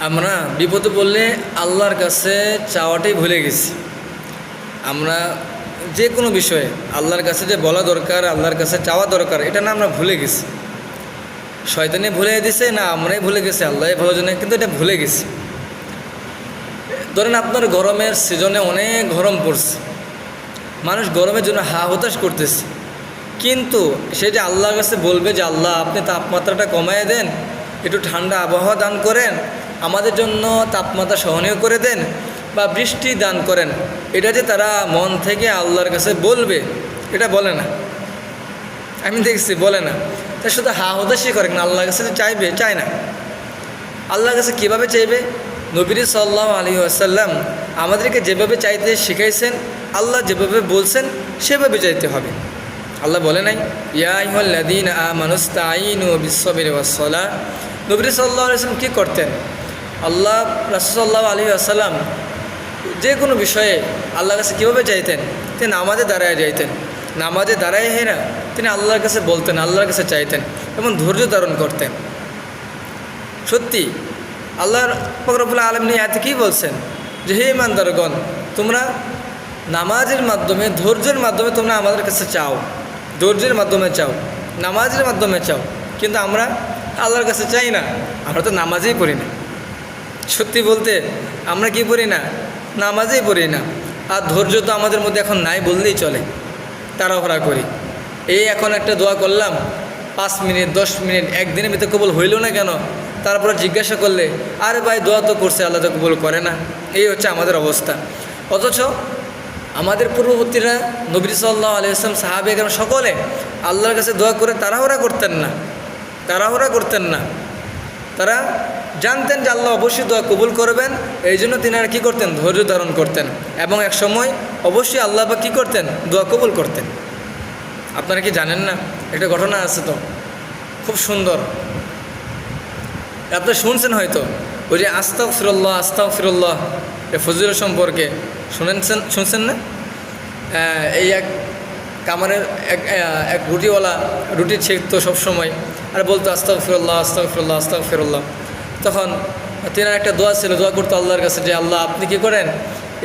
আমরা বিপদে পড়লে আল্লাহর কাছে চাওয়াটাই ভুলে গেছি। আমরা যে কোনো বিষয়ে আল্লাহর কাছে যে বলা দরকার, আল্লাহর কাছে চাওয়া দরকার, এটা না আমরা ভুলে গেছি। শয়তানে ভুলে দিছে না আমরাই ভুলে গেছি, আল্লাহ ভালো জানে, কিন্তু এটা ভুলে গেছি। ধরেন আপনার গরমের সিজনে অনেক গরম পড়ছে, মানুষ গরমের জন্য হা হতাশ করতেছে, কিন্তু সে যে আল্লাহর কাছে বলবে যে আল্লাহ আপনি তাপমাত্রাটা কমায় দেন, একটু ঠান্ডা আবহাওয়া দান করেন, আমাদের জন্য তাপমাত্রা সহনীয় করে দেন বা বৃষ্টি দান করেন, এটা যে তারা মন থেকে আল্লাহর কাছে বলবে, এটা বলে না। আমি দেখছি বলে না, তা শুধু হা হতাশই করে না, আল্লাহর কাছে চাইবে, চায় না। আল্লাহর কাছে কীভাবে চাইবে? নবী সাল্লাল্লাহু আলাইহি ওয়াসাল্লাম আমাদেরকে যেভাবে চাইতে শিখাইছেন, আল্লাহ যেভাবে বলছেন সেভাবে চাইতে হবে। আল্লাহ বলে নাই ইয়া আইয়ুহাল্লাযীনা আমানুস্তাঈনু বিস-সাবরি ওয়াস-সালাহ। নবী সাল্লাল্লাহু আলাইহি ওয়াসাল্লাম কী করতেন? আল্লাহ রাসূল সাল্লাল্লাহু আলাইহি ওয়াসাল্লাম যে কোনো বিষয়ে আল্লাহর কাছে কীভাবে চাইতেন? তিনি নামাজে দাঁড়ায় যাইতেন, নামাজে দাঁড়ায় হেরা তিনি আল্লাহর কাছে বলতেন, আল্লাহর কাছে চাইতেন এবং ধৈর্য ধারণ করতেন। সত্যি আল্লাহর পাক রব্বুল আলামিন আয়াতে কী বলছেন? যে হে ইমানদারগণ, তোমরা নামাজের মাধ্যমে, ধৈর্যের মাধ্যমে তোমরা আমাদের কাছে চাও, ধৈর্যের মাধ্যমে চাও, নামাজের মাধ্যমে চাও। কিন্তু আমরা আল্লাহর কাছে চাই না, আমরা তো নামাজেই পড়ি না। সত্যি বলতে আমরা কি পড়ি না? নামাজেই পড়ি না। আর ধৈর্য তো আমাদের মধ্যে এখন নাই বললেই চলে, তাড়াহুড়া করি। এই এখন একটা দোয়া করলাম, 5 মিনিট 10 মিনিট একদিনের ভিতরে কবুল হইল না কেন? তারপরে জিজ্ঞাসা করলে আরে ভাই দোয়া তো করছে, আল্লাহ তো কবুল করে না। এই হচ্ছে আমাদের অবস্থা। অথচ আমাদের পূর্ববর্তীরা নবী সাল্লাল্লাহু আলাইহি ওয়াসাল্লাম, সাহাবায়ে কেরাম সকলে আল্লাহর কাছে দোয়া করে তাড়াহুড়া করতেন না, তাড়াহুড়া করতেন না। তারা জানতেন যে আল্লাহ অবশ্যই দোয়া কবুল করবেন, এই জন্য তিনারা কী করতেন? ধৈর্য ধারণ করতেন এবং এক সময় অবশ্যই আল্লাহ বা কী করতেন? দোয়া কবুল করতেন। আপনারা কি জানেন না? একটা ঘটনা আছে তো, খুব সুন্দর, আপনি শুনছেন হয়তো, ওই যে আস্তাগফিরুল্লাহ আস্তাগফিরুল্লাহ এ ফজিলত সম্পর্কে শুনছেন না? এই এক কামারের এক রুটিওয়ালা রুটি ছেঁকতো সবসময়, আর বলতো আস্তাগফিরুল্লাহ আস্তাগফিরুল্লাহ আস্তাগফিরুল্লাহ। তখন তেনার একটা দোয়া ছিল, দোয়া করতো আল্লাহর কাছে যে আল্লাহ আপনি কী করেন,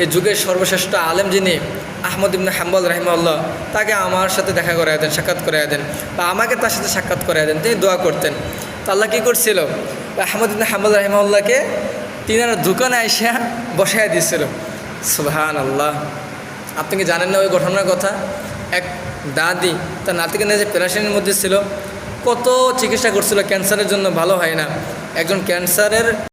এই যুগের সর্বশ্রেষ্ঠ আলেম যিনি আহমদ ইবনে হাম্বল রাহিমাহুল্লাহ, তাকে আমার সাথে দেখা করায় দেন, সাক্ষাৎ করায় দেন, বা আমাকে তার সাথে সাক্ষাৎ করায় দেন। তিনি দোয়া করতেন। তো আল্লাহ কী করছিল? আহমদ ইবনে হাম্বল রাহিমাহুল্লাহকে তিনার দোকানে আইসা বসায় দিয়েছিল। সুবহানাল্লাহ। আপনি কি জানেন না ওই ঘটনার কথা? এক দাদি তার নাতিকে নিয়ে যে পেরেশানির মধ্যে ছিল, কত চিকিৎসা করছিল, ক্যান্সারের জন্য ভালো হয় না। একজন ক্যান্সারের